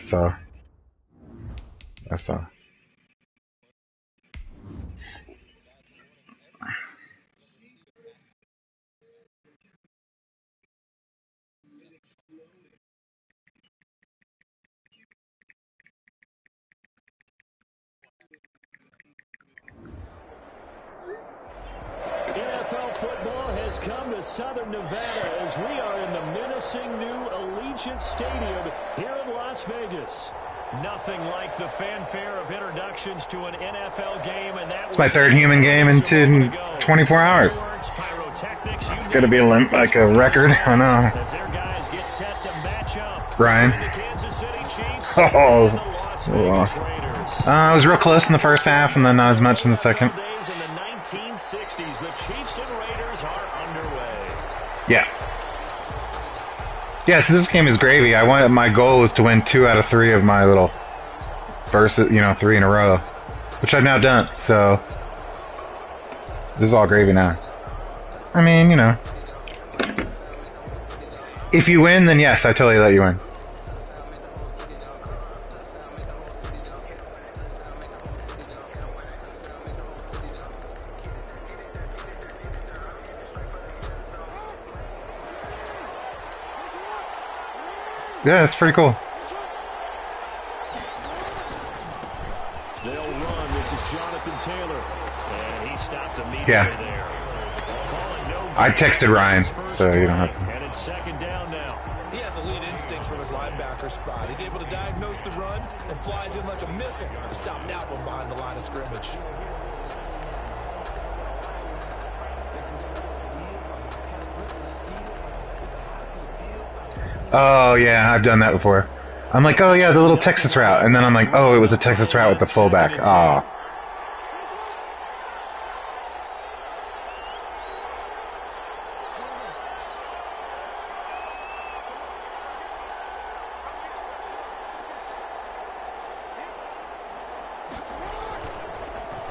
saw. I saw. NFL football has come to Southern Nevada as we are in the menacing new Allegiant Stadium here in Las Vegas. Nothing like the fanfare of introductions to an NFL game, and that it's my third human game in 24 hours. It's going to be like a record. I know. Ryan. Oh, I was real close in the first half, and then not as much in the second. Yeah. Yeah, so this game is gravy. My goal was to win 2 out of 3 of my little versus, 3 in a row, which I've now done. So this is all gravy now. I mean, if you win, then yes, I totally let you win. Yeah, it's pretty cool. They'll run. This is Jonathan Taylor. And he stopped immediately there. I texted Ryan, so you don't have to. And it's second down now. He has elite instincts from his linebacker spot. He's able to diagnose the run and flies in like a missile to stop that one behind the line of scrimmage. Oh, yeah, I've done that before. I'm like, oh, yeah, the little Texas route. And then I'm like, oh, it was a Texas route with the fullback. Oh.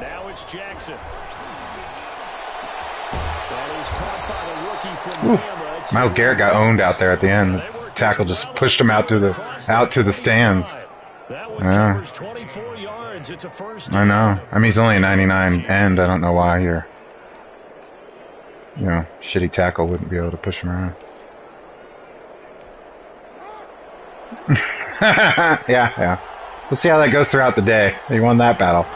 Now it's Jackson. And he's caught by the rookie from Bama. Myles Garrett got owned out there at the end. The tackle just pushed him out to the stands. Yeah. I know. I mean, he's only a 99 end. I don't know why your shitty tackle wouldn't be able to push him around. Yeah. We'll see how that goes throughout the day. He won that battle.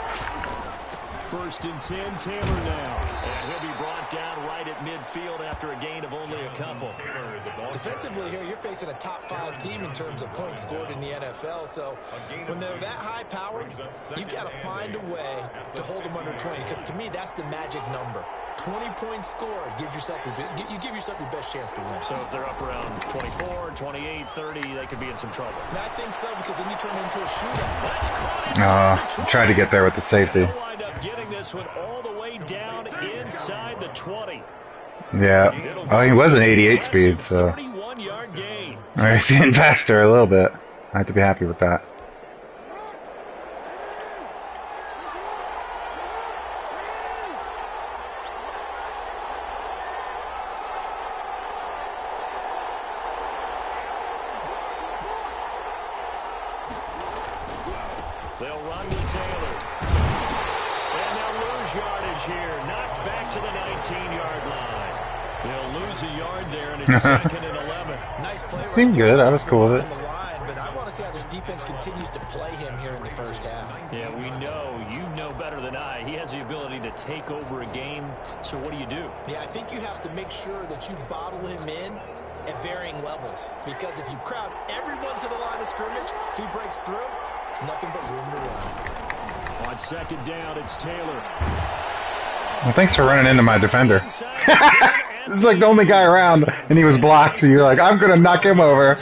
1st and 10, Taylor now. And he'll be brought down right at midfield after a gain of only a couple. Defensively here, you're facing a top 5 team in terms of points scored in the NFL. So when they're that high powered, you've got to find a way to hold them under 20. Because to me, that's the magic number. 20-point score gives yourself you give yourself your best chance to win. So if they're up around 24, 28, 30, they could be in some trouble. And I think so, because then you turn it into a shootout. Tried to get there with the safety. Wind up getting this one all the way down inside the 20. Yeah. Oh, he was an 88 speed, so. He's getting faster a little bit. I have to be happy with that. They'll run with Taylor. And they'll lose yardage here. Knocked back to the 19-yard line. They'll lose a yard there, and it's 2nd and 11. Nice play. Seemed good. I was cool with it. But I want to see how this defense continues to play him here in the first half. Yeah, we know. You know better than I. He has the ability to take over a game. So what do you do? Yeah, I think you have to make sure that you bottle him in at varying levels. Because if you crowd everyone to the line of scrimmage, if he breaks through, there's nothing but room to run. On 2nd down, it's Taylor. Well, thanks for running into my defender. This is like the only guy around, and he was blocked, so you're like, I'm going to knock him over.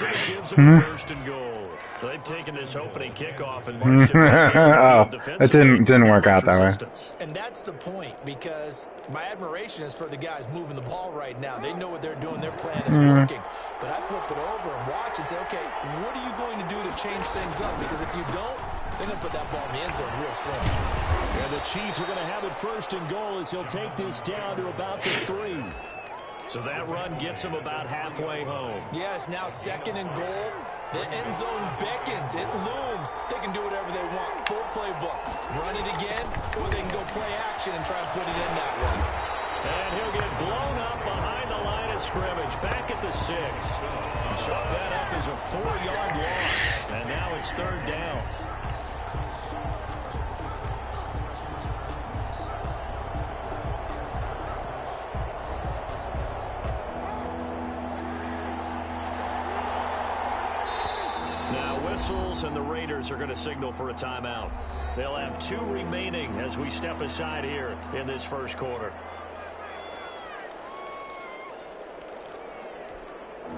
They've taken this opening kickoff and oh, it didn't work out that way. And that's the point, because my admiration is for the guys moving the ball right now. They know what they're doing. Their plan is working. But I flip it over and watch and say, okay, what are you going to do to change things up? Because if you don't, they're going to put that ball in the end zone real soon. And the Chiefs are going to have it 1st and goal as he'll take this down to about the 3. So that run gets him about halfway home. Yeah, it's now 2nd and goal. The end zone beckons. It can do whatever they want. Full playbook. Run it again, or they can go play action and try and put it in that way. And he'll get blown up behind the line of scrimmage. Back at the 6. Chalk that up as a 4-yard loss. And now it's 3rd down. And the Raiders are going to signal for a timeout. They'll have 2 remaining as we step aside here in this first quarter.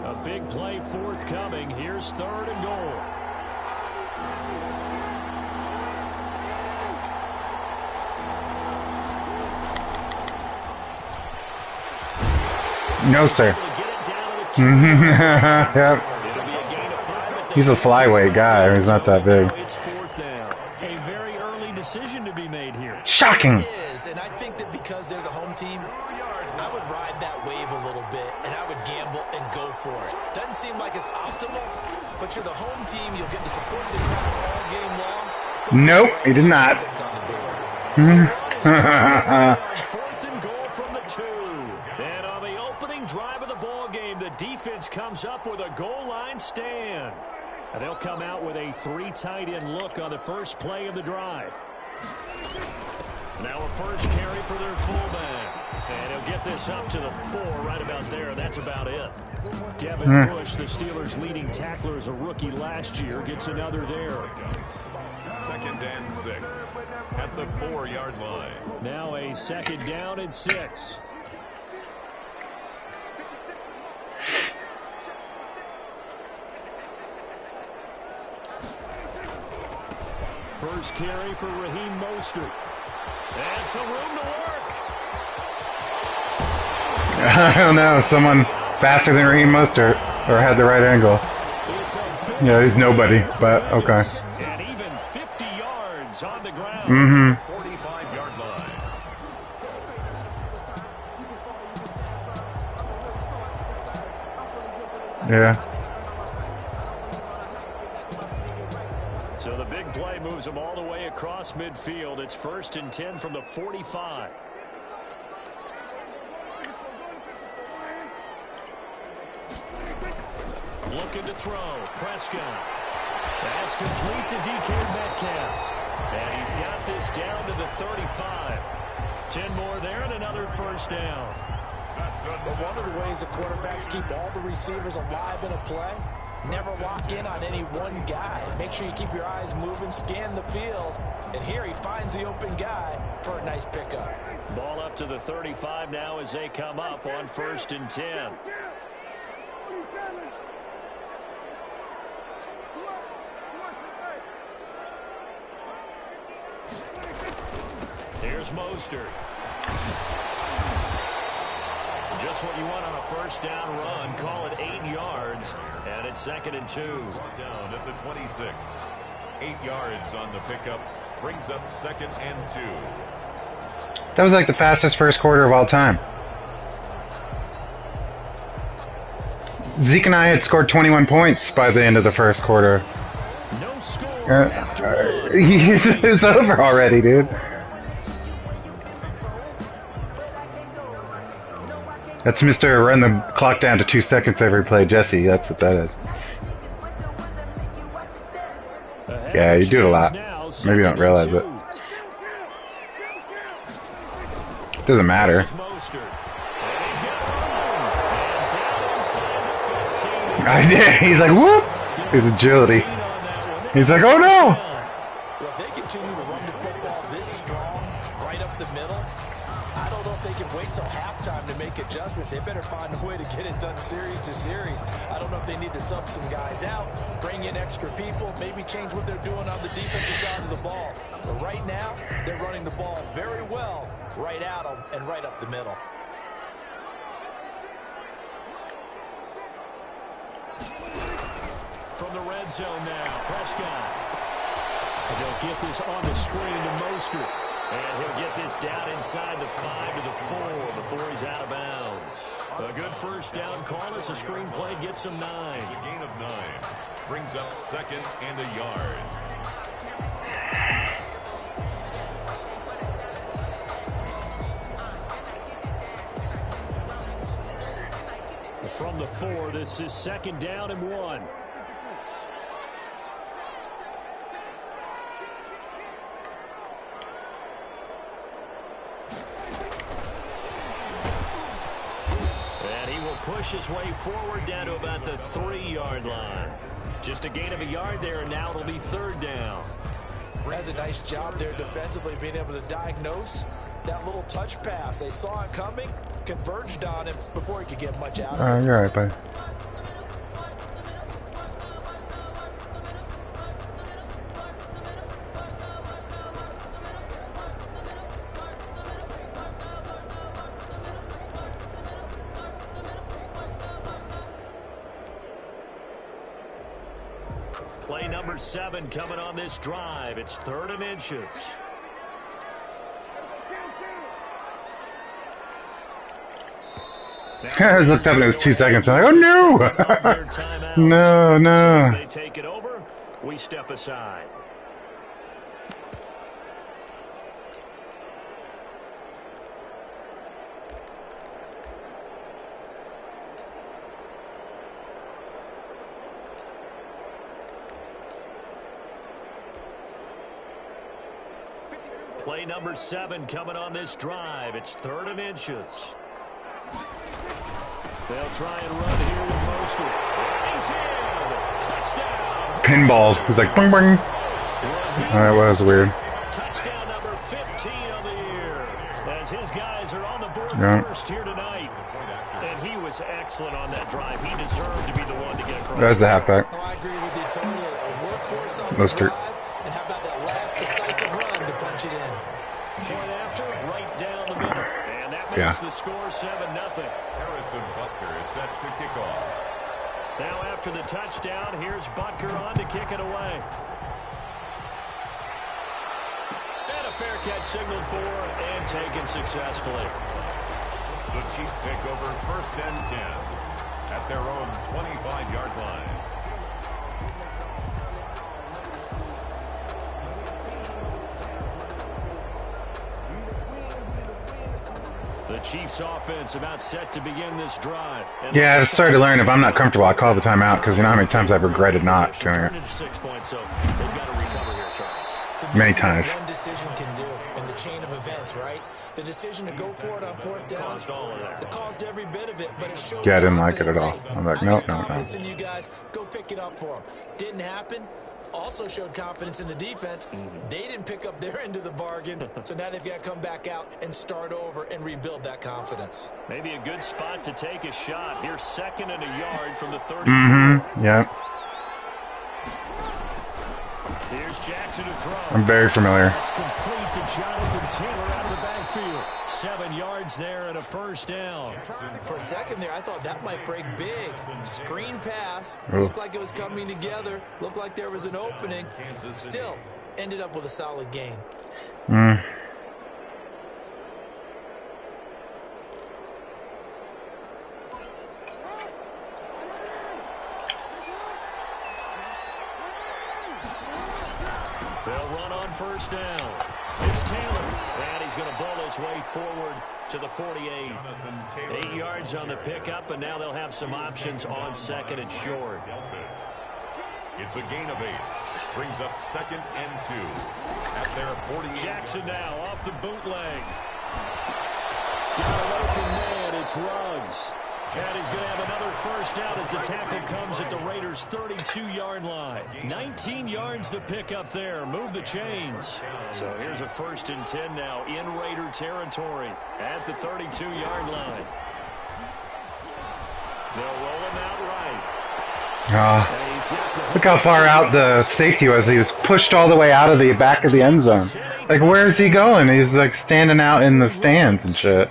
A big play forthcoming. Here's 3rd and goal. No, sir. Yep. He's a flyweight guy. He's not that big. It's 4th down. A very early decision to be made here. Shocking. It is, and I think that because they're the home team, I would ride that wave a little bit, and I would gamble and go for it. Doesn't seem like it's optimal, but you're the home team. You'll get the support of the crowd all game long. Nope, he did not. 4th and goal from the 2. And on the opening drive of the ball game, the defense comes up with a goal line stand. And they'll come out with a 3 tight end look on the first play of the drive. Now a first carry for their fullback. And he'll get this up to the 4 right about there. That's about it. Devin Bush, the Steelers' leading tackler as a rookie last year, gets another there. 2nd and 6 at the 4-yard line. Now a 2nd down and 6. First carry for Raheem Mostert. And some room to work. I don't know. Someone faster than Raheem Mostert or had the right angle. Yeah, he's nobody, but okay. And even 50 yards on the ground. 45-yard line. Yeah. So the big play moves them all the way across midfield. It's 1st and 10 from the 45. Looking to throw. Prescott. Pass complete to DK Metcalf. And he's got this down to the 35. 10 more there and another first down. But one of the ways the quarterbacks keep all the receivers alive in a play, never lock in on any one guy. Make sure you keep your eyes moving, scan the field. And here he finds the open guy for a nice pickup. Ball up to the 35 now as they come up on 1st and 10. Here's Mostert. Just what you want on a first down run. Call it 8 yards. And it's 2nd and 2. Down at the 26. 8 yards on the pickup. Brings up 2nd and 2. That was like the fastest first quarter of all time. Zeke and I had scored 21 points by the end of the first quarter. No score after one. It's over already, dude. That's Mr. Run the clock down to 2 seconds every play, Jesse. That's what that is. Yeah, you do it a lot. Maybe you don't realize it. Doesn't matter. He's like, whoop! His agility. He's like, oh no! Well, if they continue to run the football this strong, right up the middle, I don't know if they can wait till halftime to make adjustments. They better find a way to get it done series to series. I don't know if they need to sub some guys out, bring in extra people, maybe change what they're doing on the defensive side of the ball. But right now, they're running the ball very well right at them and right up the middle. From the red zone now, Prescott. And they'll get this on the screen to Mostert. And he'll get this down inside the 5 to the 4 before he's out of bounds. A good first down call as the screen play gets him 9. It's a gain of 9. Brings up 2nd and a yard. 4. This is 2nd down and 1. And he will push his way forward down to about the 3-yard line. Just a gain of a yard there, and now it'll be 3rd down. Has a nice job there defensively, being able to diagnose that little touch pass. They saw it coming, converged on him before he could get much out of it. You're right, bud. Play number 7 coming on this drive. It's 3rd and inches. I looked up and it was 2 seconds. I'm like, oh no! No, no. As they take it over, we step aside. Play number 7 coming on this drive. It's 3rd and inches. They'll try and run here with Mostert. He's in. Touchdown. Pinball. It was like, bing, bing. That was weird. Touchdown number 15 on the year. As his guys are on the board first here tonight. And he was excellent on that drive. He deserved to be the one to get across. That's the halfback. Oh, I agree with you totally. A workhorse on Mostert. the drive. And how about that last decisive run to punch it in? Point after, right down the middle. And that makes the score 7-0. Harrison Butker is set to kick off. Now after the touchdown, here's Butker on to kick it away. And a fair catch signaled for and taken successfully. The Chiefs take over 1st and 10 at their own 25-yard line. The Chiefs offense about set to begin this drive. And Yeah, I started to learn if I'm not comfortable, I call the timeout because you know how many times I've regretted not doing it. 6 points, so they've got to recover here, Charles. Many times. One decision can do in the chain of events, right? The decision to go for it on 4th down. Caused all of that. It caused every bit of it, but it showed. Yeah, I didn't like it at all. confidence. I'm like, I no, got no, no. confidence in you guys. Go pick it up for them. Didn't happen. Also showed confidence in the defense. They didn't pick up their end of the bargain, so now they've got to come back out and start over and rebuild that confidence. Maybe a good spot to take a shot. Here's 2nd and a yard from the 30. Yeah. Here's Jackson to throw. I'm very familiar. That's complete to Jonathan Taylor out of the backfield. 7 yards there and a 1st down. For a second there, I thought that might break big. Screen pass. Ooh. Looked like it was coming together. Looked like there was an opening. Still, ended up with a solid gain. They'll run on 1st down. It's Taylor. And he's going to bowl his way forward to the 48. 8 yards on the pickup, and now they'll have some options on 2nd and short. It's a gain of 8. Brings up 2nd and 2 at their 48. Jackson now off the bootleg. Got an open man. It's Ruggs. And he's going to have another 1st down as the tackle comes at the Raiders' 32-yard line. 19 yards the pickup there. Move the chains. So here's a 1st and 10 now in Raider territory at the 32-yard line. They'll roll him out right. Look how far out the safety was. He was pushed all the way out of the back of the end zone. Like, where's he going? He's like standing out in the stands and shit.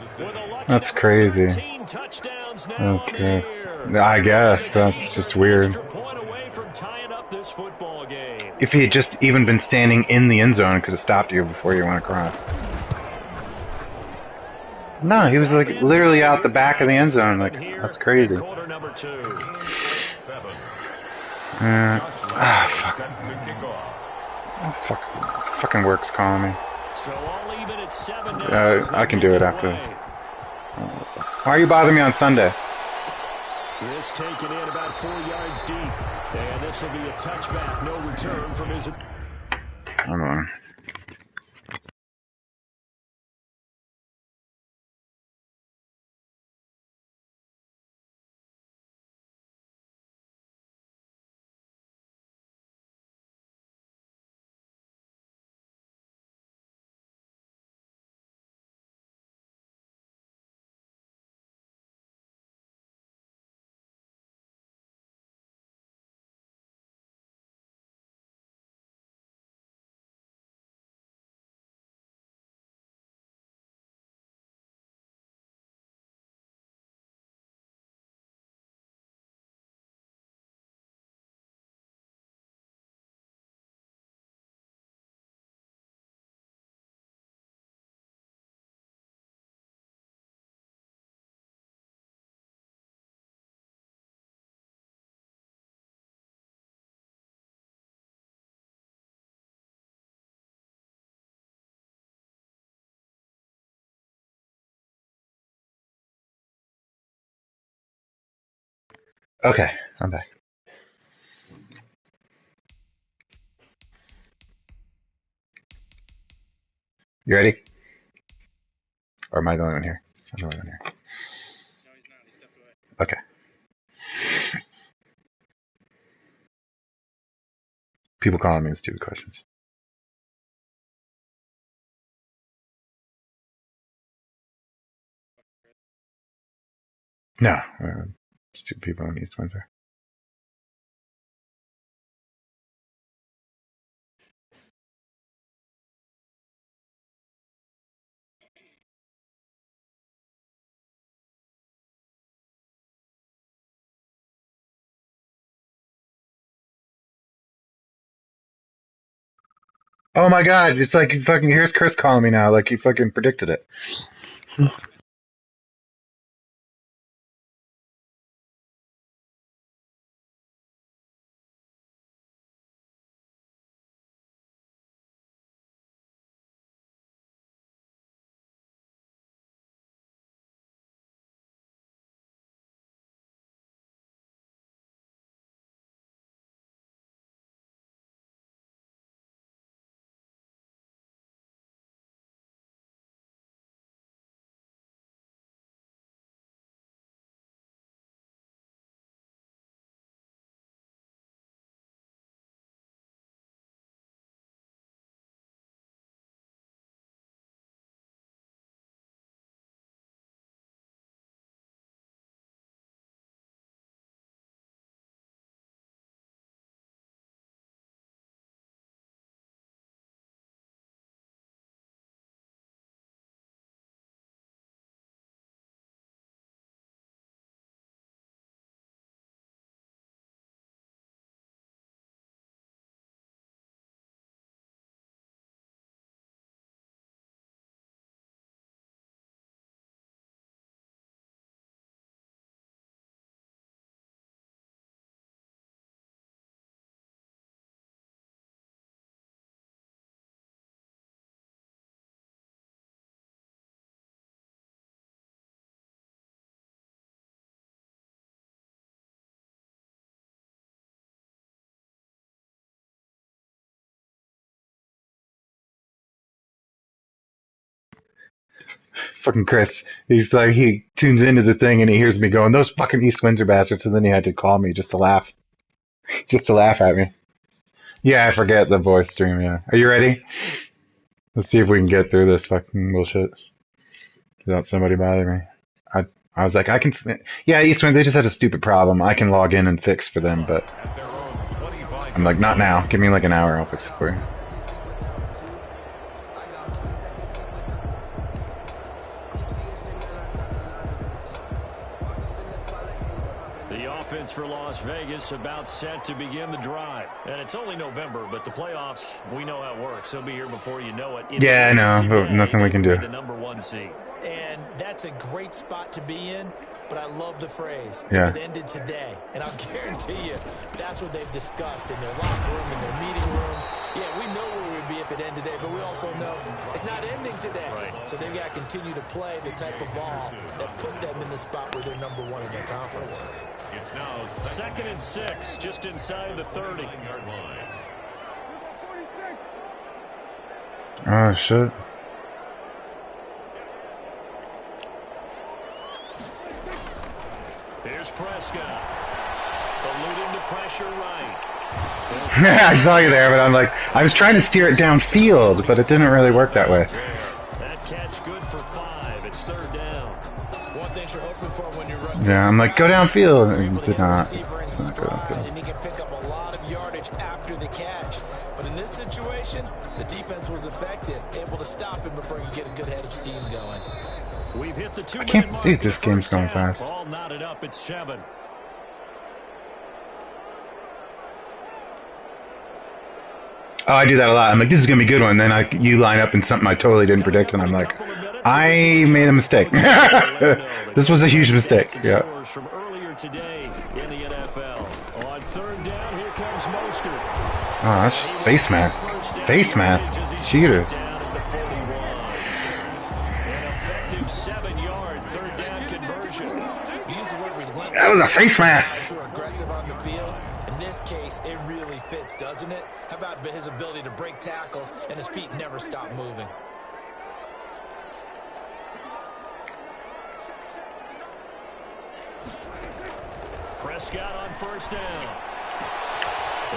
That's crazy. That's gross. I guess. That's just weird. If he had just even been standing in the end zone, it could have stopped you before you went across. No, he was like literally out the back of the end zone. Like, that's crazy. Fuck. Fucking work's calling me. I can do it after this. Why are you bothering me on Sunday? This taken in about 4 yards deep. And this will be a touchback. No return from his... Hold on. Okay, I'm back. You ready? Or am I the only one here? I'm the only one here. No, he's not. He stepped away. Okay. People calling me stupid questions. No, stupid people in East Windsor. Oh my god, it's like fucking, here's Chris calling me now, like he fucking predicted it. Fucking Chris, he's like, he tunes into the thing and he hears me going, those fucking East Windsor bastards, and then he had to call me just to laugh at me. Yeah, I forget the voice stream, yeah. Are you ready? Let's see if we can get through this fucking bullshit without somebody bothering me. I was like, I can, yeah, East Windsor, they just had a stupid problem. I can log in and fix for them, but I'm like, not now. Give me like an hour, I'll fix it for you. For Las Vegas, about set to begin the drive. And it's only November, but the playoffs, we know how it works. They'll be here before you know it. Yeah, I know, but nothing we can do. The number 1 seed. And that's a great spot to be in, but I love the phrase, yeah. If it ended today. And I'll guarantee you, that's what they've discussed in their locker room, in their meeting rooms. Yeah, we know where we'd be if it end today, but we also know it's not ending today. Right. So they've got to continue to play the type of ball that put them in the spot where they're number one in their conference. It's now 2nd and 6, just inside the 30. yard line. Oh, shit. Here's Prescott. Eluding the pressure right. I saw you there, but I'm like, I was trying to steer it downfield, but it didn't really work that way. That catch good for 5. It's 3rd down. One thing you're hoping for when you run. Yeah, I'm like, go downfield. And Able it to did hit the not. receiver in It's not go stride, downfield. and he can pick up a lot of yardage after the catch. But in this situation, the defense was effective, able to stop him before he could get a good head of steam going. We've hit the 2-minute can't mark believe in this the game's first going half. fast. All knotted up at 7. Oh, I do that a lot. I'm like, this is gonna be a good one. Then you line up in something I totally didn't predict, and I'm like, I made a mistake. This was a huge mistake. Yeah. Scores from earlier today in the NFL. On 3rd down, here comes Mostert. Oh, that's face mask. Face mask. Cheaters. Down at the 41. An effective 7-yard 3rd down conversion. We use the word relentless. That was a face mask. Guys who are aggressive on the field. In this case, it really fits, doesn't it? How about his ability to break tackles and his feet never stop moving? Prescott on 1st down.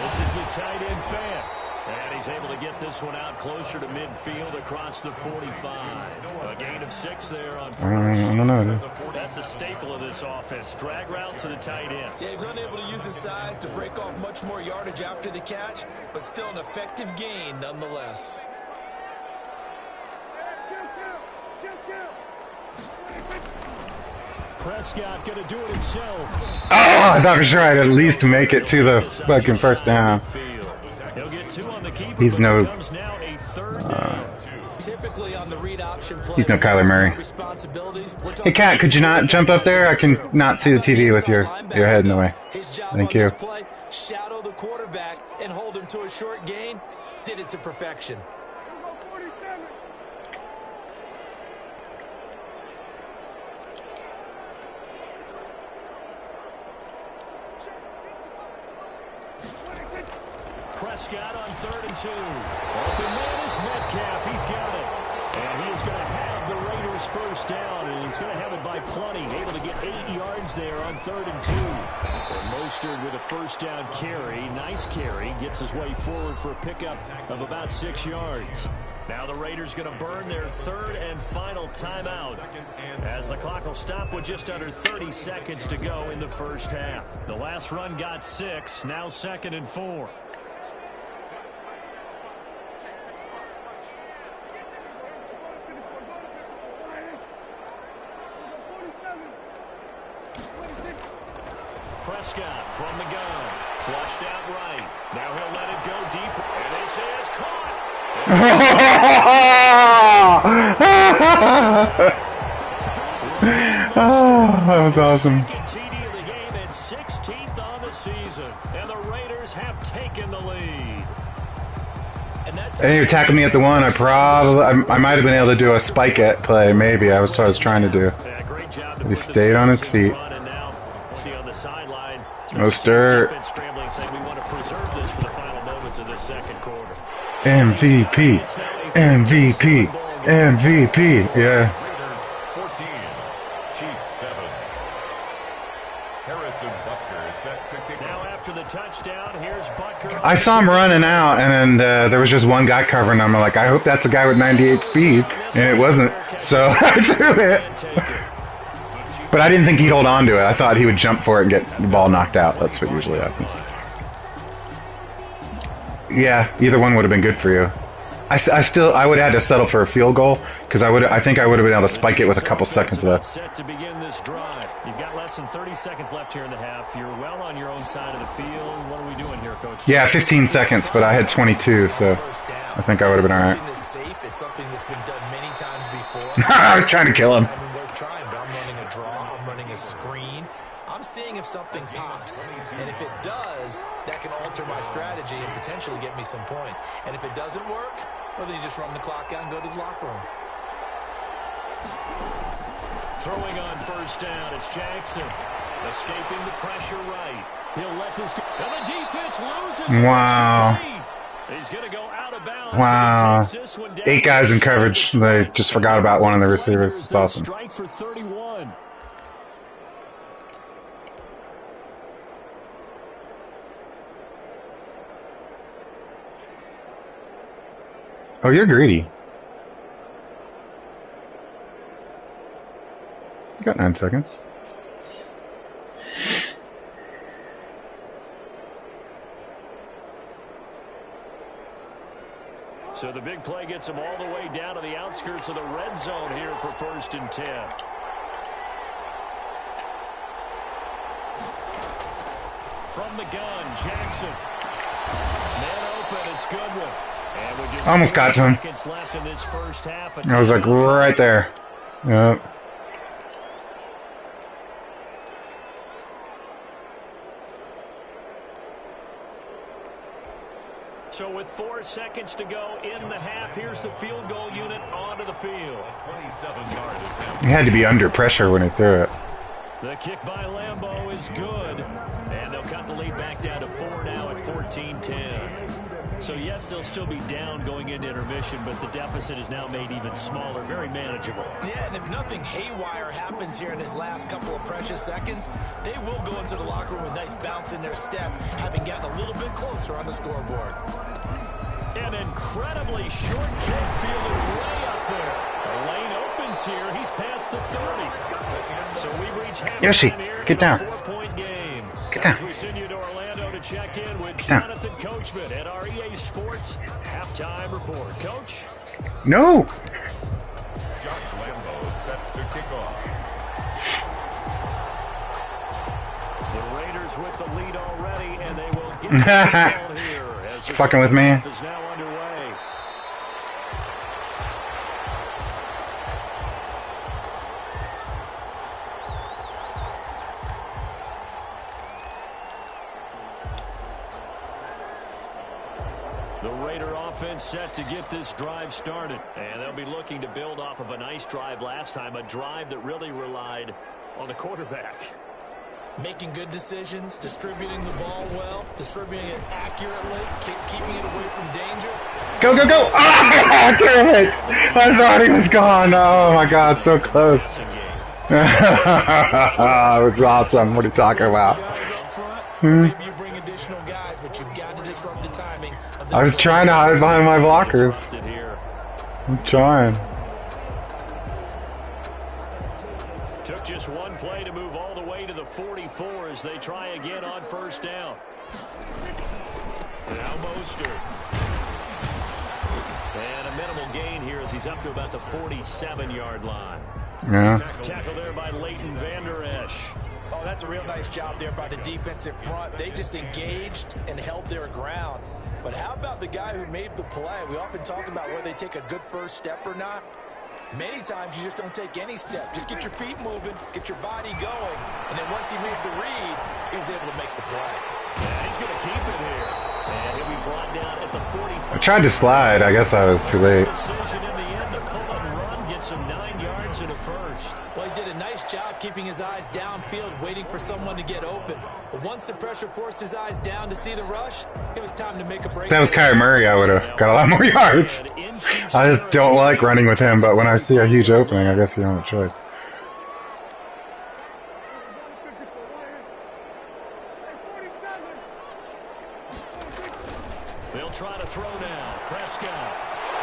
This is the tight end fan. And he's able to get this one out closer to midfield across the 45. A gain of 6 there on 1st. I don't know, dude. That's a staple of this offense. Drag route to the tight end. Yeah, he's unable to use his size to break off much more yardage after the catch, but still an effective gain nonetheless. Prescott going to do it himself. Oh, I thought for sure I'd at least make it to the fucking first down. He'll get 2 on the keeper. He's no- It becomes now a 3rd down. Typically on the read option play, He's no Kyler Murray. responsibilities. Hey, Cat, could you not jump up there? I can not see the TV with your head in the way. His job Thank on you. this play, shadow the quarterback and hold him to a short gain. Did it to perfection. Prescott on 3rd and 2. Open man is Metcalf. He's got it. And he is going to have the Raiders first down, and he's going to have it by plenty. Able to get 8 yards there on 3rd and 2. And Mostert with a first down carry. Nice carry. Gets his way forward for a pickup of about 6 yards. Now the Raiders going to burn their 3rd and final timeout as the clock will stop with just under 30 seconds to go in the first half. The last run got 6. Now 2nd and 4. Prescott from the gun. Flushed out right. Now he'll let it go deep. And they say it's caught. Oh, that was awesome. TD of the game and 16th on the season. And the Raiders have taken the lead. And he tackled me at the 1. I might have been able to do a spike it play. Maybe I was what I was trying to do. Yeah, great job to He put stayed on his feet. And now see on the sideline. Mostert. Defense scrambling, saying we want to preserve this for the final moments of this 2nd quarter. MVP. MVP. MVP. Yeah. Raiders 14, Chiefs 7. Harrison Butker set to kick Now off. after the touchdown, here's Butker. I saw him running out, and then there was just one guy covering him. I'm like, I hope that's a guy with 98 speed, and it wasn't. So I threw it. But I didn't think he'd hold on to it. I thought he would jump for it and get the ball knocked out. That's what usually happens. Yeah, either one would have been good for you. I would have had to settle for a field goal because I think I would have been able to spike it with a couple seconds left. Set to begin this drive. You've got less than 30 seconds left here in the half. You're well on your own side of the field. What are we doing here, Coach? Yeah, 15 seconds, but I had 22, so I think I would have been all right. Something that's safe is something that's been done many times before. I was trying to kill him. It's not even worth trying, but I'm running a draw. I'm running a screen. I'm seeing if something pops, and if it does, that can alter my strategy and potentially get me some points. And if it doesn't work, Well, then you just run the clock out and go to the locker room. Throwing on first down, it's Jackson. Escaping the pressure right. He'll let this go. And the defense loses. Wow. He's going to go out of bounds. Wow. He takes this one down. 8 guys in coverage. They just forgot about one of the receivers. It's awesome. Strike for 31. Oh, you're greedy. You got 9 seconds. So the big play gets him all the way down to the outskirts of the red zone here for 1st and 10. From the gun, Jackson. Man open, it's Goodwin. And we just Almost got to him. seconds left in this first half. I was like right there. Yep. So with 4 seconds to go in the half, here's the field goal unit onto the field. 27-yard attempt. He had to be under pressure when he threw it. The kick by Lambeau is good. And they'll cut the lead back down to 4 now at 14-10. So yes, they'll still be down going into intermission, but the deficit is now made even smaller, very manageable. Yeah, and if nothing haywire happens here in his last couple of precious seconds, they will go into the locker room with a nice bounce in their step, having gotten a little bit closer on the scoreboard. An incredibly short kick fielded way up there. The lane opens here. He's past the 30. So we've reached halftime Yoshi, here get down. in a 4-point game. Get down. As we send you to Orlando to check in with Get down. Jonathan Coachman at our EA Sports Halftime Report. Coach? No! Josh Lambeau is set to kick off. The Raiders with the lead already, and they will get the ball here. As the Fucking with me. second half is now underway. The Raider offense set to get this drive started. And they'll be looking to build off of a nice drive last time, a drive that really relied on the quarterback. Making good decisions, distributing the ball well, distributing it accurately, keeping it away from danger. Go, go, go! Ah, damn it! I thought he was gone. Oh my god, so close. It was awesome. What are you talking about? Guys up front, maybe you bring additional guys, but you've got to disrupt the timing of the I was trying to hide behind my blockers. I'm trying. Took just one play to move all the way to the 44 as they try again on first down. Now Mostert. And a minimal gain here as he's up to about the 47-yard line. Yeah. Tackle there by Leighton Vander Esch. Oh, that's a real nice job there by the defensive front. They just engaged and held their ground. But how about the guy who made the play? We often talk about whether they take a good first step or not. Many times you just don't take any step. Just get your feet moving, get your body going, and then once he made the read, he was able to make the play. And he's going to keep it here. And he'll be brought down at the 45. I tried to slide. I guess I was too late. Decision in the end to pull and run, gets him 9 yards and a first. Well, he did a nice job keeping his eyes downfield, waiting for someone to get open. But once the pressure forced his eyes down to see the rush, it was time to make a break. If that was Kyler Murray, I would have got a lot more yards. I just don't like running with him, but when I see a huge opening, I guess you don't have a choice. They'll try to throw now. Prescott.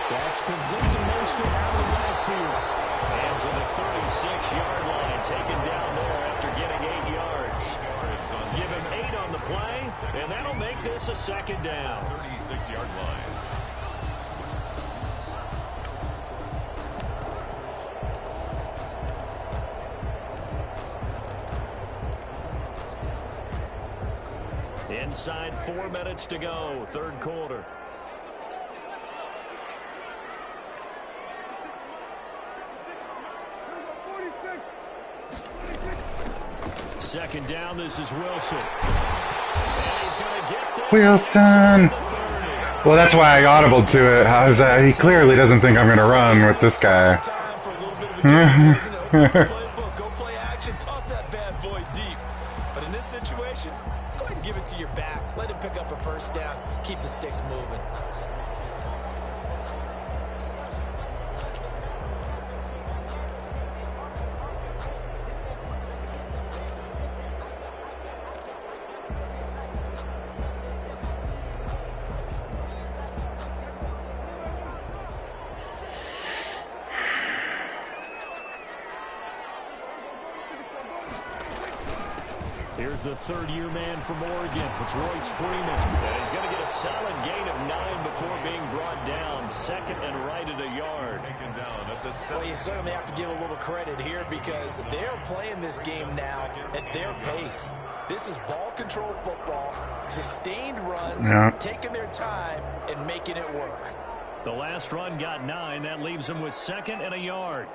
That's complete to Mostert out of the backfield. And to the 36-yard line, taken down there after getting 8 yards. Give him 8 on the play, and that'll make this a second down. 36-yard line. Inside 4 minutes to go, third quarter. Second down, this is Wilson. And he's going to get this. Wilson! Well, that's why I audibled to it. I was, he clearly doesn't think I'm going to run with this guy. Time for a little bit of a game, isn't it? Open the playbook, go play action, toss that bad boy deep. But in this situation, go ahead and give it to your back. Let him pick up a first down. Keep the sticks moving. Here's the third-year man from Oregon. It's Royce Freeman. And he's going to get a solid gain of 9 before being brought down. Second and right at a yard. Well, you certainly have to give a little credit here because they're playing this game now at their pace. This is ball control football, sustained runs, taking their time and making it work. The last run got 9. That leaves them with second and a yard.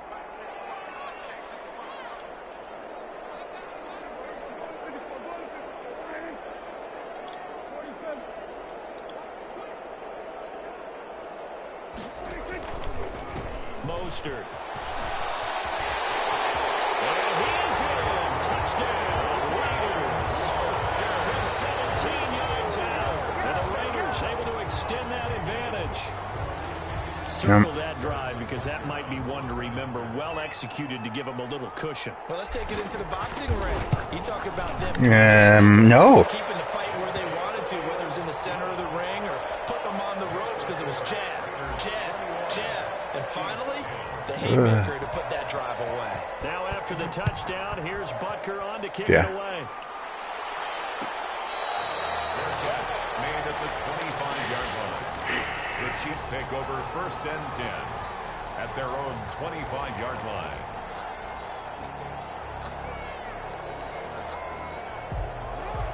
Mostert. And he's in. Touchdown, Raiders. From 17 yards out. And the Raiders able to extend that advantage. Circle that drive because that might be one to remember. Well executed to give them a little cushion. Well, let's take it into the boxing ring. You talk about them no. keeping the fight where they wanted to, whether it was in the center of the ring or putting them on the ropes because it was jab, jab, jab. And finally, the haymaker to put that drive away. Now after the touchdown, here's Butker on to kick it away. Their catch made at the 25-yard line. The Chiefs take over 1st and 10 at their own 25-yard line.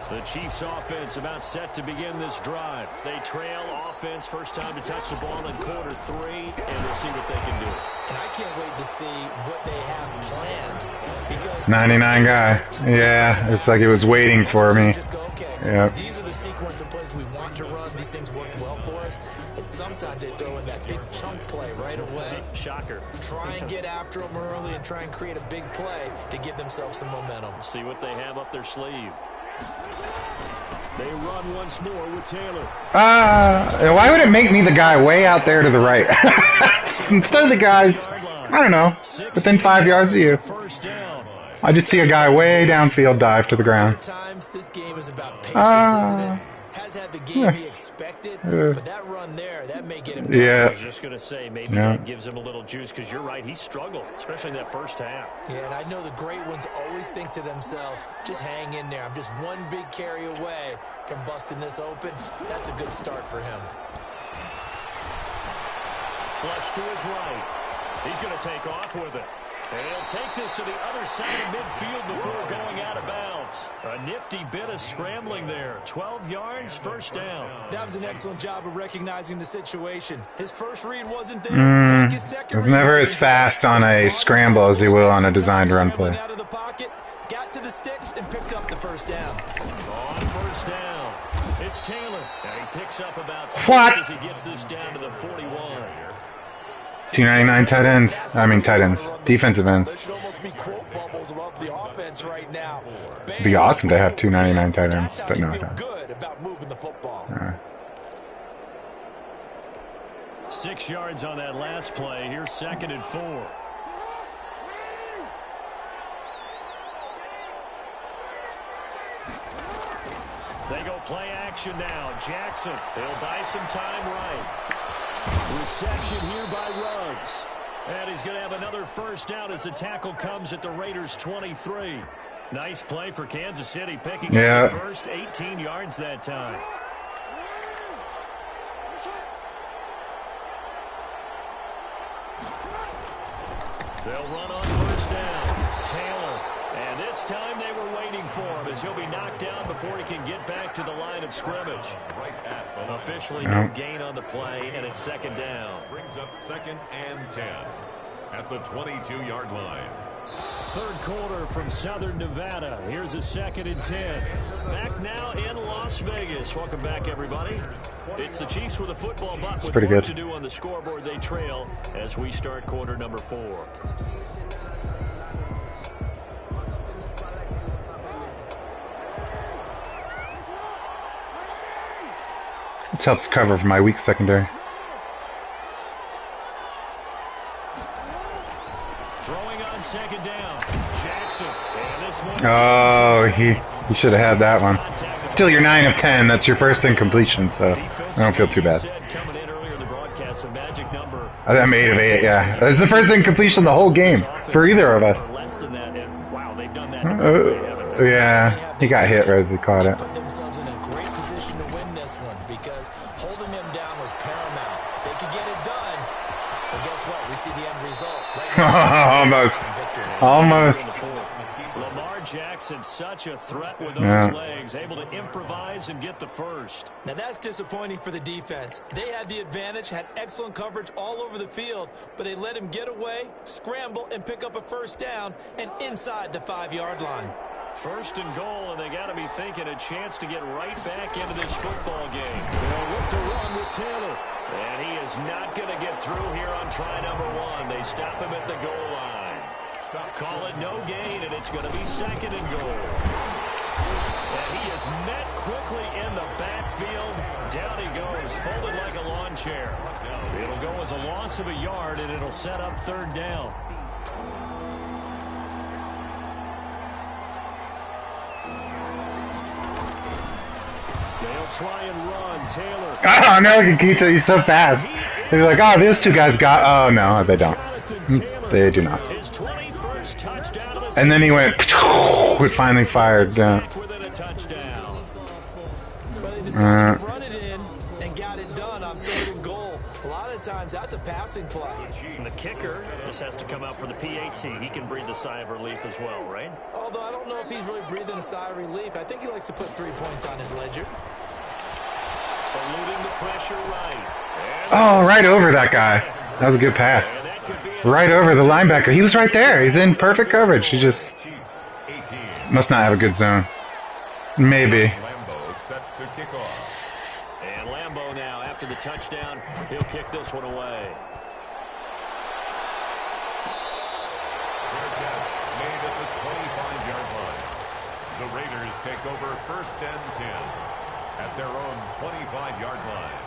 The Chiefs offense about set to begin this drive. They trail offense, first time to touch the ball in quarter 3, and we'll see what they can do. And I can't wait to see what they have planned. Because It's 99 guy. Yeah, it's like it was waiting for me. Just go, okay, Yep. these are the sequence of plays we want to run. These things worked well for us. And sometimes they throw in that big chunk play right away. Shocker. Try and get after them early and try and create a big play to give themselves some momentum. See what they have up their sleeve. They run once more with Taylor. Why would it make me the guy way out there to the right? Instead of the guys, I don't know, within 5 yards of you. First down. I just see a guy way downfield dive to the ground. Times this game is about patience, isn't it? Has had the game he expected, but that run there, that may get him going. I Yeah. was just going to say, maybe that gives him a little juice, because you're right, he struggled, especially in that first half. Yeah, and I know the great ones always think to themselves, just hang in there. I'm just one big carry away from busting this open. That's a good start for him. Flush to his right. He's going to take off with it. And he'll take this to the other side of midfield before going out of bounds. A nifty bit of scrambling there. 12 yards, first down. That was an excellent job of recognizing the situation. His first read wasn't there. His second It's read never as wasn't fast there. on a scramble as he will on a designed run play. Out of the pocket, got to the sticks, and picked up the first down. On first down, it's Taylor. And he picks up about 6 What? as he gets this down to the 41. 299 tight ends. I mean tight ends. Defensive ends. There should almost be quote bubbles above the offense right now. It'd be awesome to have 299 tight ends, That's how but you no. feel good about moving the football. 6 yards on that last play. Here's 2nd and 4. They go play action now. Jackson, he'll buy some time right. Reception here by Ruggs. And he's going to have another first down as the tackle comes at the Raiders' 23. Nice play for Kansas City, picking up the first 18 yards that time. They'll run on first down. Taylor. And this time they were waiting for him as he'll be knocked down before he can get back to the line of scrimmage. Officially no gain on the play, and it's 2nd down. Brings up 2nd and 10 at the 22-yard line. Third quarter from Southern Nevada. Here's a 2nd and 10. Back now in Las Vegas. Welcome back, everybody. It's the Chiefs with a football, but with pretty work good. to do on the scoreboard. They trail as we start quarter number 4. This helps cover for my weak secondary. Throwing on 2nd down. Jackson. And this one. Oh, he should have had that one. Still, you're 9 of 10. That's your first incompletion, so I don't feel too bad. Coming in earlier in the broadcast, a magic number. I'm 8 of 8, yeah. That's the first incompletion the whole game for either of us. Less than that, and wow, they've done that. Yeah, he got hit, Rosie caught it. Put themselves in a great position to win this one because holding them down was paramount. If they could get it done, well, guess what? We see the end result. Right now, Almost. victory. Almost. Lamar Jackson, such a threat with those legs, able to improvise and get the first. Now that's disappointing for the defense. They had the advantage, had excellent coverage all over the field, but they let him get away, scramble, and pick up a first down and inside the 5-yard line. 1st and goal, and they got to be thinking a chance to get right back into this football game. They'll look to run with Taylor. And he is not going to get through here on try number 1. They stop him at the goal line. Call it no gain, and it's going to be 2nd and goal. And he is met quickly in the backfield. Down he goes, folded like a lawn chair. It'll go as a loss of a yard, and it'll set up 3rd down. They'll try and run. Taylor. Oh, no, Kikuchi, he's so fast. They're like, oh, those two guys got... Oh, no, they don't. They do not. His 21st touchdown of the And then he went... It finally fired. within a touchdown. But they decided to run it in and got it done on 3rd and goal. A lot of times that's a passing play. And the kicker just has to come out for the PAT. He can breathe a sigh of relief as well, right? Although I don't know if he's really breathing a sigh of relief. I think he likes to put 3 points on his ledger. Eluding the pressure right. Oh, right over that guy. That was a good pass. And that could be Right over the linebacker. He was right there. He's in perfect coverage. He just must not have a good zone. Maybe. Lambeau set to kick off. And Lambeau now, after the touchdown, he'll kick this one away. Fair catch made at the 25-yard line. The Raiders take over 1st and 10 at their own 25-yard line.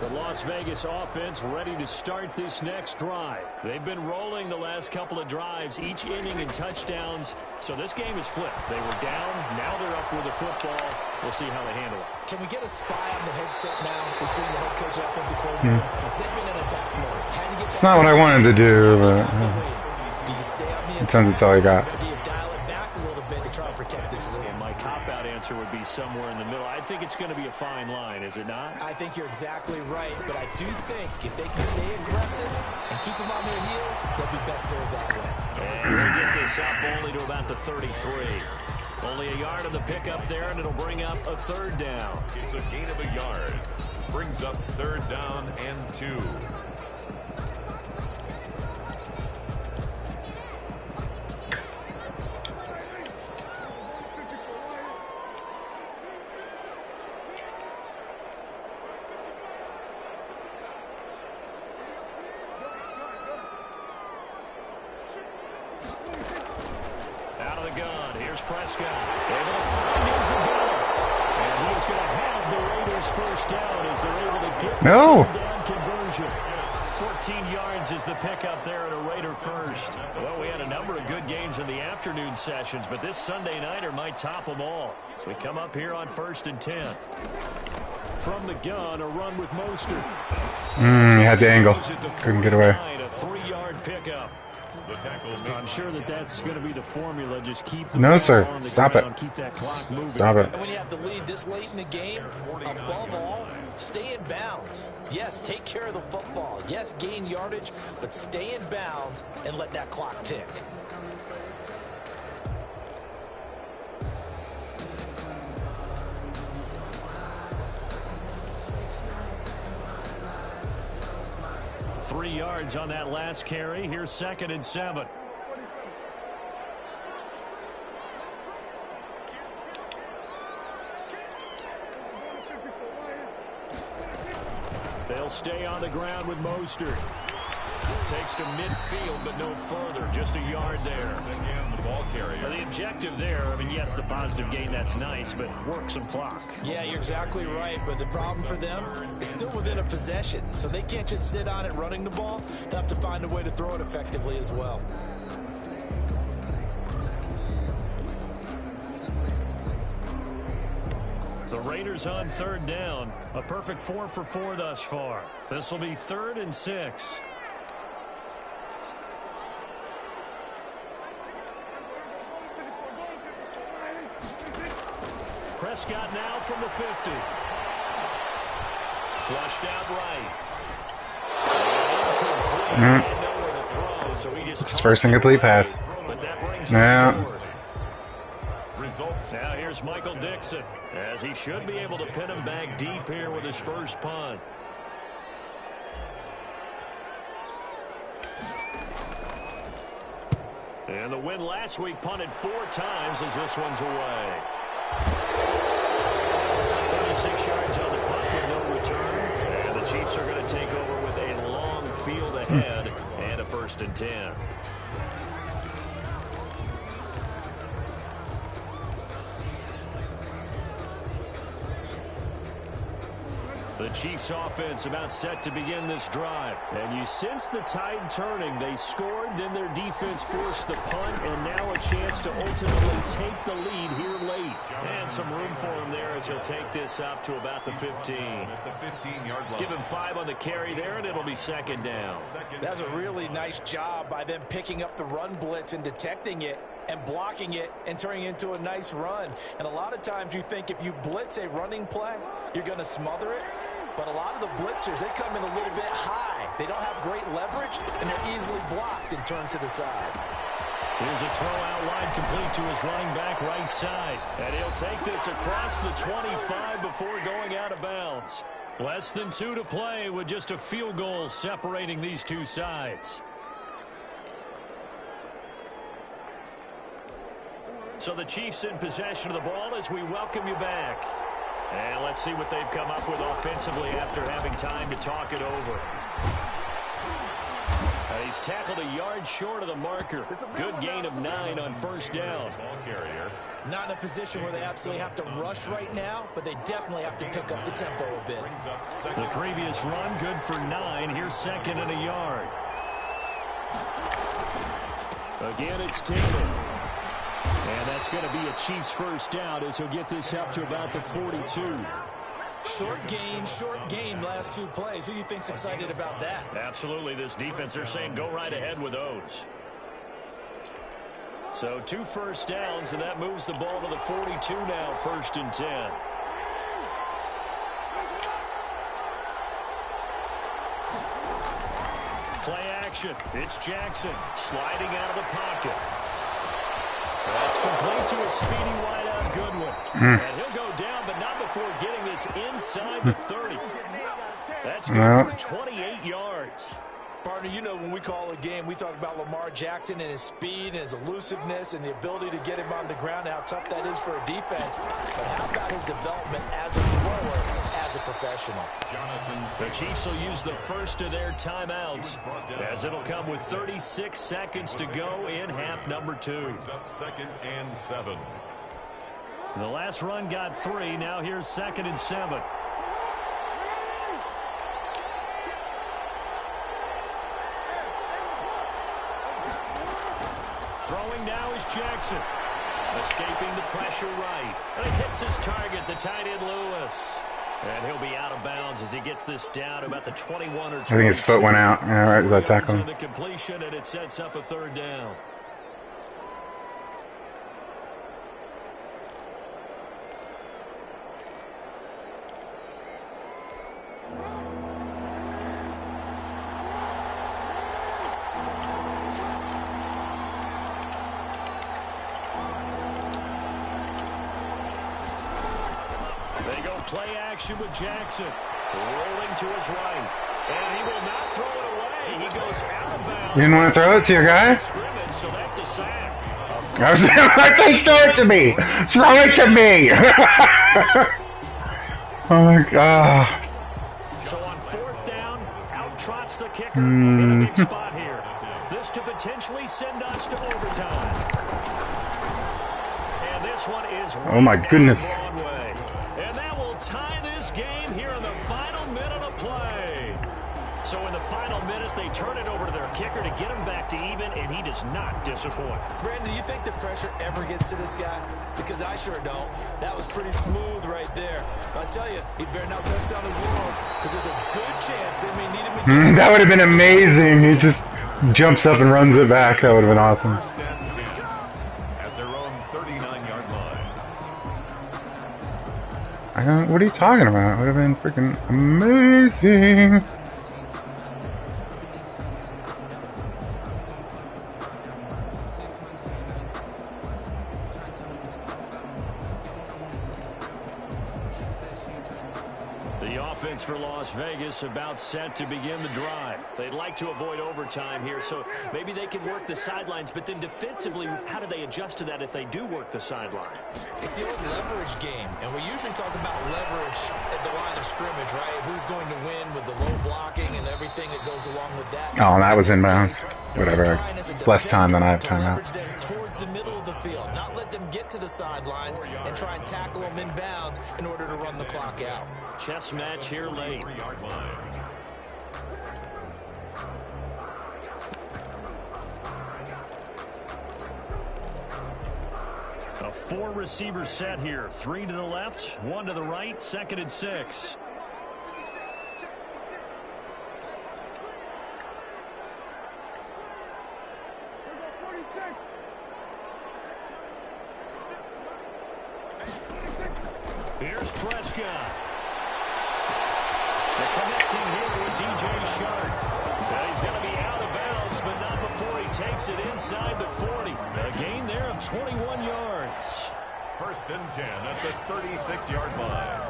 The Las Vegas offense ready to start this next drive. They've been rolling the last couple of drives, each inning in touchdowns. So this game is flipped. They were down, now they're up with the football. We'll see how they handle it. Can we get a spy on the headset now between the head coach and offensive coordinator? They've been in attack mode. Had to get It's not what I wanted to do, but do you stay on the sometimes it's all you got. or do you dial it back a little bit to try and protect this lead? And my cop-out answer would be somewhere in the middle. I think it's going to be a fine line, is it not? I think you're exactly right, but I do think if they can stay aggressive and keep them on their heels, they'll be best served that way. And they get this up only to about the 33. Only a yard on the pickup there, and it'll bring up a 3rd down. It's a gain of a yard. Brings up 3rd down and 2. Out of the gun, here's Prescott. Able to find Isabella. And he is going to have the Raiders first down as they're able to get the third down conversion. 14 yards is the pickup there at a Raider first. Well, we had a number of good games in the afternoon sessions, but this Sunday nighter might top them all. So we come up here on 1st and 10. From the gun, a run with Mostert. He had the angle. Couldn't get away. A 3-yard pickup. I'm sure that's going to be the formula. Just keep the No, ball sir. on the Stop ground, it. keep that clock moving. Stop it. And when you have the lead this late in the game, above all, stay in bounds. Yes, take care of the football. Yes, gain yardage, but stay in bounds and let that clock tick. 3 yards on that last carry. Here's 2nd and 7. They'll stay on the ground with Mostert. Takes to midfield, but no further. Just a yard there. Again, the ball carrier. Well, the objective there, I mean, yes, the positive gain, that's nice, but work some clock. Yeah, you're exactly right, but the problem for them is still within a possession, so they can't just sit on it running the ball. They'll have to find a way to throw it effectively as well. The Raiders on 3rd down. A perfect 4 for 4 thus far. This will be 3rd and 6. Prescott now from the 50. Flushed out right. Nowhere to throw, so he just It's his first incomplete pass. But that brings him Yeah. fourth. Results. Now here's Michael Dixon, as he should be able to pin him back deep here with his first punt. And the win last week punted 4 times as this one's away. 36 yards on the punt with no return. And the Chiefs are going to take over with a long field ahead and a 1st and 10. The Chiefs offense about set to begin this drive. And you sense the tide turning. They scored, then their defense forced the punt, and now a chance to ultimately take the lead here late. And some room for him there as he'll take this up to about the 15. At the 15-yard line. Give him 5 on the carry there, and it'll be 2nd down. That's a really nice job by them picking up the run blitz and detecting it and blocking it and turning it into a nice run. And a lot of times you think if you blitz a running play, you're going to smother it. But a lot of the blitzers, they come in a little bit high. They don't have great leverage, and they're easily blocked and turned to the side. Here's a throw out wide, complete to his running back right side. And he'll take this across the 25 before going out of bounds. Less than 2 to play with just a field goal separating these two sides. So the Chiefs in possession of the ball as we welcome you back. And let's see what they've come up with offensively after having time to talk it over. He's tackled a yard short of the marker. Good gain of 9 on 1st down. Ball carrier. Not in a position where they absolutely have to rush right now, but they definitely have to pick up the tempo a bit. Brings up The 2nd. previous run good for 9. Here's 2nd and a yard. Again, it's Taylor. And that's going to be a Chiefs 1st down as he'll get this up to about the 42. Short game, last 2 plays. Who do you think's excited about that? Absolutely, this defense, they're saying go right ahead with those. So 2 1st downs, and that moves the ball to the 42 now, 1st and 10. Play action. It's Jackson sliding out of the pocket. That's complete to a speedy wideout Goodwin. And he'll go down, but not before getting this inside the 30. That's good for 28 yards. Partner, you know when we call a game, we talk about Lamar Jackson and his speed and his elusiveness and the ability to get him on the ground, how tough that is for a defense. But how about his development as a thrower, as a professional? The Chiefs will use the first of their timeouts as it'll come with 36 seconds to go in half number 2. Brings up 2nd and 7. The last run got 3. Now here's 2nd and 7. Throwing now is Jackson. Escaping the pressure right. And he hits his target, the tight end Lewis. And he'll be out of bounds as he gets this down to about the 21 or 22. I think his foot went out. Yeah, right as I tackled him. The completion, and it sets up a 3rd down. They go play action with Jackson. Rolling to his right. And he will not throw it away. He goes out of bounds. You didn't want to throw it to your guy? Scrimmage, so that's a sack. I was like, throw it to me! Throw it to me! Oh my god. So on fourth down, out trots the kicker in a big spot here. This to potentially send us to overtime. And this one is Oh my goodness. wrong way. And that will tie this game here in the final minute of play. So in the final minute, they turn it over to their kicker to get him back to even, and he does not disappoint. Brandon, do you think the pressure ever gets to this guy? Because I sure don't. That was pretty smooth right there. I'll tell you, he better not bust down his laurels, because there's a good chance they may need him again. That would have been amazing. He just jumps up and runs it back. That would have been awesome. First and 10 at their own 39-yard line. What are you talking about? It would have been freaking amazing. The offense for Las Vegas about set to begin the drive. They'd like to avoid overtime here, so maybe they can work the sidelines, but then defensively, how do they adjust to that if they do work the sideline? It's the old leverage game, and we usually talk about leverage at the line of scrimmage, right? Who's going to win with the low blocking and everything that goes along with that. Oh, that was inbounds. Whatever. Less time than I have time out. Leverage them towards the middle of the field, not let them get to the sidelines and try and tackle them inbounds in order to run the clock out. Chess match here late. 3-yard line. A four-receiver set here. 3 to the left, 1 to the right, 2nd and 6. Here's Prescott. The connecting here with DJ Shark. He's going to be out of bounds, but not before he takes it inside the 40. A gain there of 21 yards. First and 10 at the 36-yard line.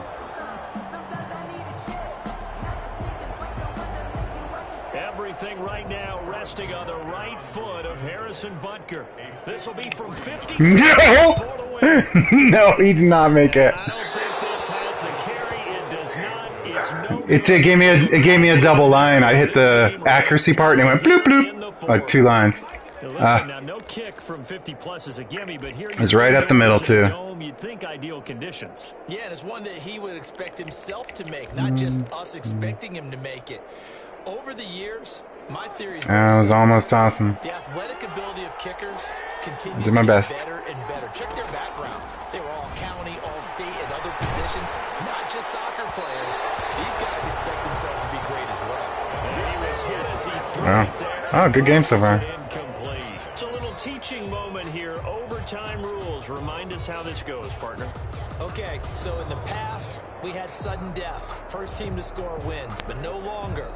Everything right now resting on the right foot of Harrison Butker. This will be from 50. No! No, he did not make it. I don't think this has the carry. It does not. It's no. It gave me a double line. I hit the accuracy part and it went bloop bloop. Like 2 lines. Listen, now no kick from 50 plus is a gimme, but here It's right up the middle too. You'd think ideal conditions. Yeah, and it's one that he would expect himself to make, not just us expecting him to make it. Over the years, my theory is That was almost awesome. the athletic ability of kickers continues Did my to get best. better and better. Check their backgrounds. They were all county, all state, and other positions, not just soccer players. These guys expect themselves to be great as well. And he was hit as he threw Wow. it there. Oh, good game so far. Incomplete. It's a little teaching moment here. Overtime rules. Remind us how this goes, partner. Okay, so in the past, we had sudden death. First team to score wins, but no longer.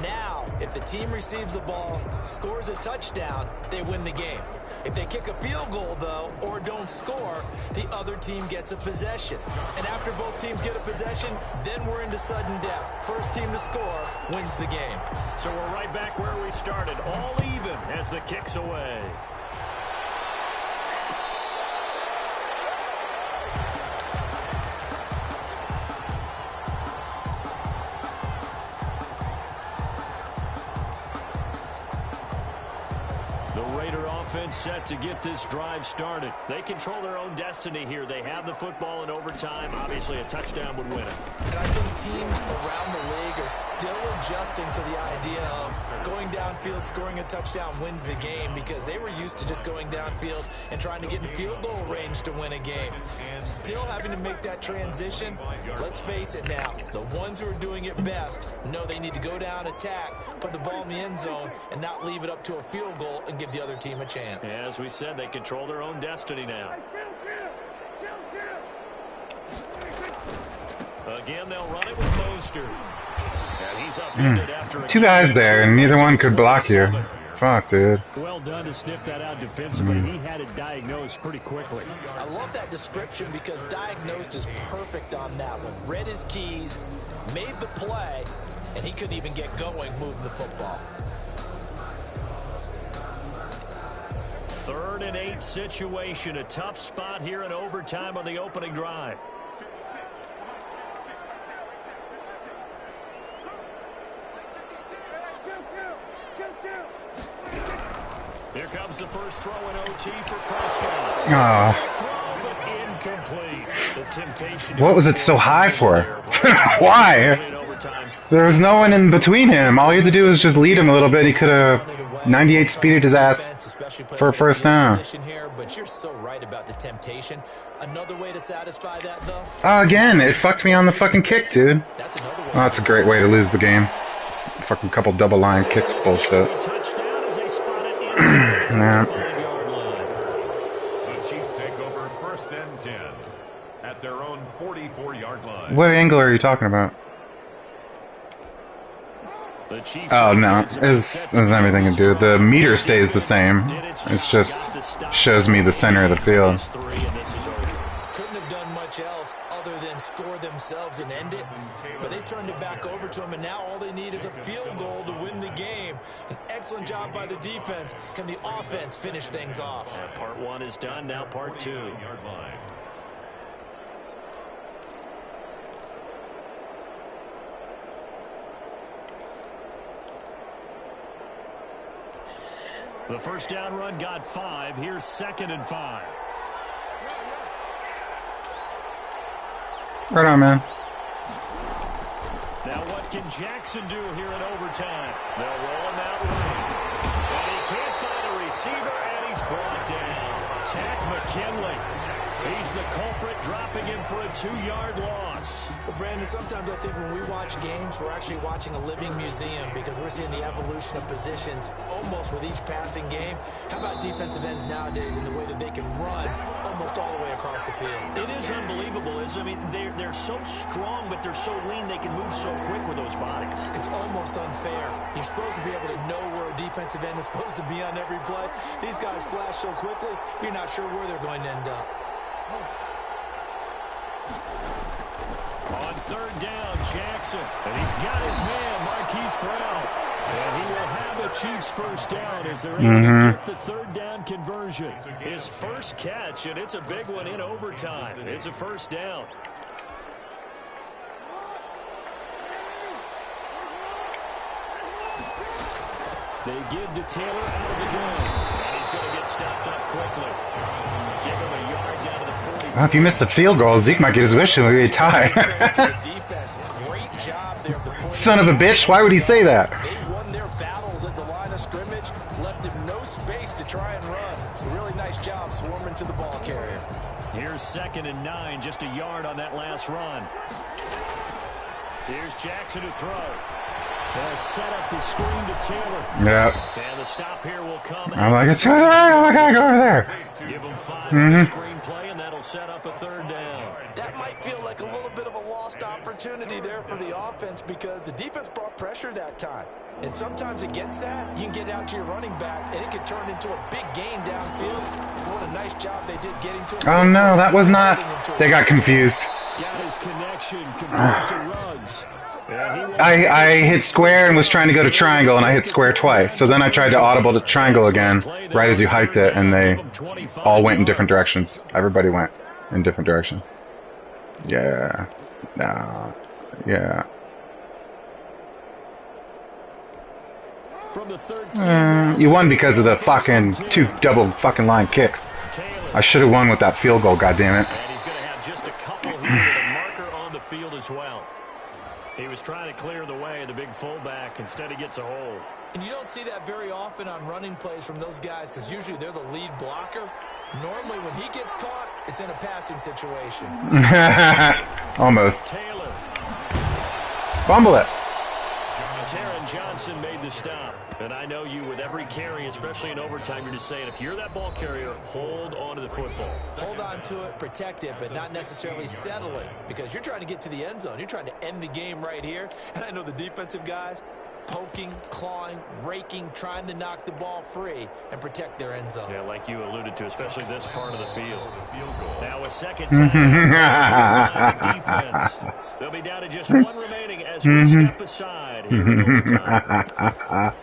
Now, if the team receives the ball, scores a touchdown, they win the game. If they kick a field goal, though, or don't score, the other team gets a possession. And after both teams get a possession, then we're into sudden death. First team to score wins the game. So we're right back where we started. All even as the kick's away. Offense set to get this drive started. They control their own destiny here. They have the football in overtime. Obviously, a touchdown would win it. And I think teams around the league are still adjusting to the idea of going downfield, scoring a touchdown wins the game, because they were used to just going downfield and trying to get in field goal range to win a game. Still having to make that transition. Let's face it now, the ones who are doing it best know they need to go down, attack, put the ball in the end zone, and not leave it up to a field goal and give the other team a chance. As we said, they control their own destiny now. Again, they'll run it with Mostert. And he's upended after a 2 guys there, and neither one could block you. Fuck, dude. Well done to sniff that out defensively. He had it diagnosed pretty quickly. I love that description because diagnosed is perfect on that one. Read his keys, made the play, and he couldn't even get going moving the football. 3rd and 8 situation. A tough spot here in overtime on the opening drive. Here comes the first throw in OT for Prescott. Throw, but incomplete. The temptation. What was it so high for? Why? There was no one in between him. All he had to do was just lead him a little bit. He could have 98 speeded his ass for a first down. But you're so right about the temptation. Another way to satisfy that, though. Again, it fucked me on the fucking kick, dude. Oh, that's a great way to lose the game. Fucking couple double line kicks bullshit. Nah. The Chiefs take over 1st and 10 at their own 44-yard line. What angle are you talking about? Oh no, it has everything to do. The meter stays the same. It's just shows me the center of the field. Couldn't have done much else other than score themselves and end it. But they turned it back over to them, and now all they need is a field goal to win the game. An excellent job by the defense. Can the offense finish things off? Part 1 is done, now part 2. The first down run got 5. Here's 2nd and 5. Right on, man. Now what can Jackson do here in overtime? They'll roll him out right. And he can't find a receiver, and he's brought down. Tack McKinley. He's the culprit, dropping him for a 2-yard loss. Well, Brandon, sometimes I think when we watch games, we're actually watching a living museum because we're seeing the evolution of positions almost with each passing game. How about defensive ends nowadays and the way that they can run almost all the way across the field? It is unbelievable, isn't it? I mean, they're so strong, but they're so lean, they can move so quick with those bodies. It's almost unfair. You're supposed to be able to know where a defensive end is supposed to be on every play. These guys flash so quickly, you're not sure where they're going to end up. On 3rd down, Jackson. And he's got his man, Marquise Brown. And he will have a Chiefs first down as they're able to get the 3rd down conversion. His first catch, and it's a big one in overtime. It's a first down. They give to Taylor out of the gun. And he's going to get stopped up quickly. Give him a yard down to the 40. Well, if you miss the field goal, Zeke might get his wish and we'll be a tie. Son of a bitch, why would he say that? They won their battles at the line of scrimmage, left him no space to try and run. A really nice job swarming to the ball carrier. Here's 2nd and 9, just a yard on that last run. Here's Jackson to throw. They'll set up the screen to Taylor. Yeah. And the stop here will come. I'm like, it's over there. Oh, I gotta go over there. Give them 5 on the screen play, and that'll set up a 3rd down. That might feel like a little bit of a lost opportunity there for the offense because the defense brought pressure that time. And sometimes against that, you can get out to your running back, and it can turn into a big gain downfield. What a nice job they did getting to him. Oh, no, that was not. They got confused. Got his connection compared to Ruggs. I hit square and was trying to go to triangle, and I hit square twice. So then I tried to audible to triangle again, right as you hiked it, and they all went in different directions. Everybody went in different directions. Yeah. No. Yeah. From the 13, You won because of the fucking 2 double fucking line kicks. I should have won with that field goal, goddammit. And he's going to have just a couple here with a marker on the field as well. He was trying to clear the way, the big fullback. Instead, he gets a hold. And you don't see that very often on running plays from those guys because usually they're the lead blocker. Normally, when he gets caught, it's in a passing situation. Almost. Taylor. Fumble it. Taron Johnson made the stop. And I know you, with every carry, especially in overtime, you're just saying, if you're that ball carrier, hold on to the football. Hold on to it, protect it, but not necessarily settle it because you're trying to get to the end zone. You're trying to end the game right here. And I know the defensive guys poking, clawing, raking, trying to knock the ball free and protect their end zone. Yeah, like you alluded to, especially this part of the field. Now a second time. Defense. They'll be down to just 1 remaining as we step aside here in overtime.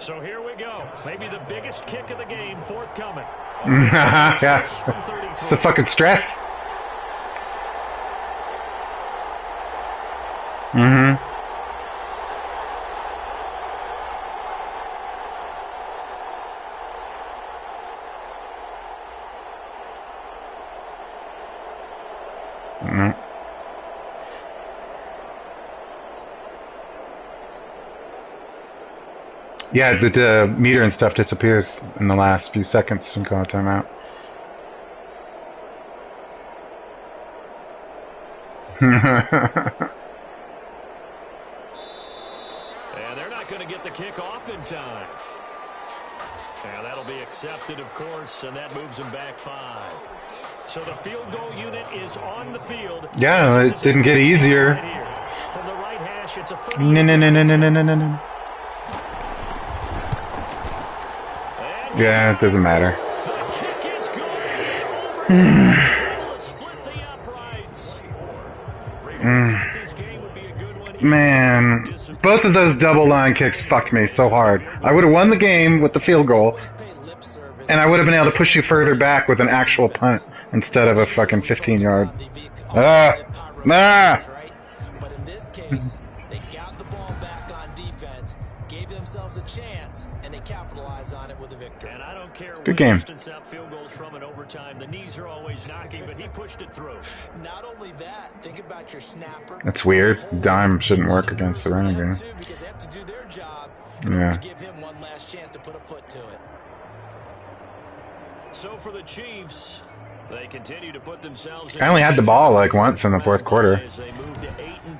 So here we go. Maybe the biggest kick of the game forthcoming. Yeah. It's a fucking stress. Mm-hmm. Mm-hmm. Yeah, the meter and stuff disappears in the last few seconds from call timeout. And they're not going to get the kick off in time. And that'll be accepted, of course, and that moves them back 5. So the field goal unit is on the field. Yeah, it didn't get easier. From the right hash, it's a No. Yeah, it doesn't matter. The kick is good. Overtime is able to split the uprights. This game would be a good one. Man, both of those double line kicks fucked me so hard. I would have won the game with the field goal, and I would have been able to push you further back with an actual punt instead of a fucking 15-yard. But in this case, they got the ball back on defense, gave themselves a chance, and they capitalized on it with a victory. And I don't care Good game. distance out field goals from an overtime. The knees are always knocking, but he pushed it through. Not only that, think about your snapper. That's weird. Dime shouldn't work against the running game. Because they have to do their job. Yeah. Give him one last chance to put a foot to it. So for the Chiefs, they continue to put themselves. I only had the ball like once in the fourth quarter. As they move to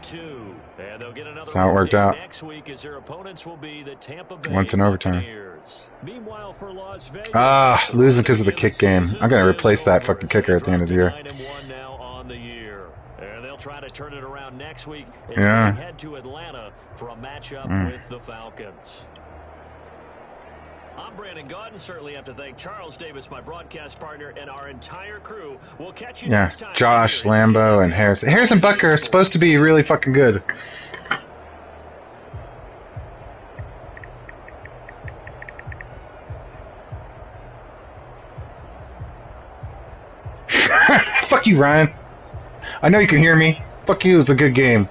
8-2, and they'll get another. That's how it worked out. Next week, as their opponents will be the Tampa Bay Once in overtime. Buccaneers. Meanwhile, for Las Vegas, Losing because of the kick game. I'm gonna replace that fucking kicker at the end of the year. 9-1 now on the year, and they'll try to turn it around next week as Yeah. they head to Atlanta for a matchup with the Falcons. I'm Brandon Gaudin. Certainly have to thank Charles Davis, my broadcast partner, and our entire crew. We'll catch you Yeah, next time. Josh, Lambo, and Harrison. Harrison Butker is supposed to be really fucking good. Fuck you, Ryan. I know you can hear me. Fuck you, it's a good game.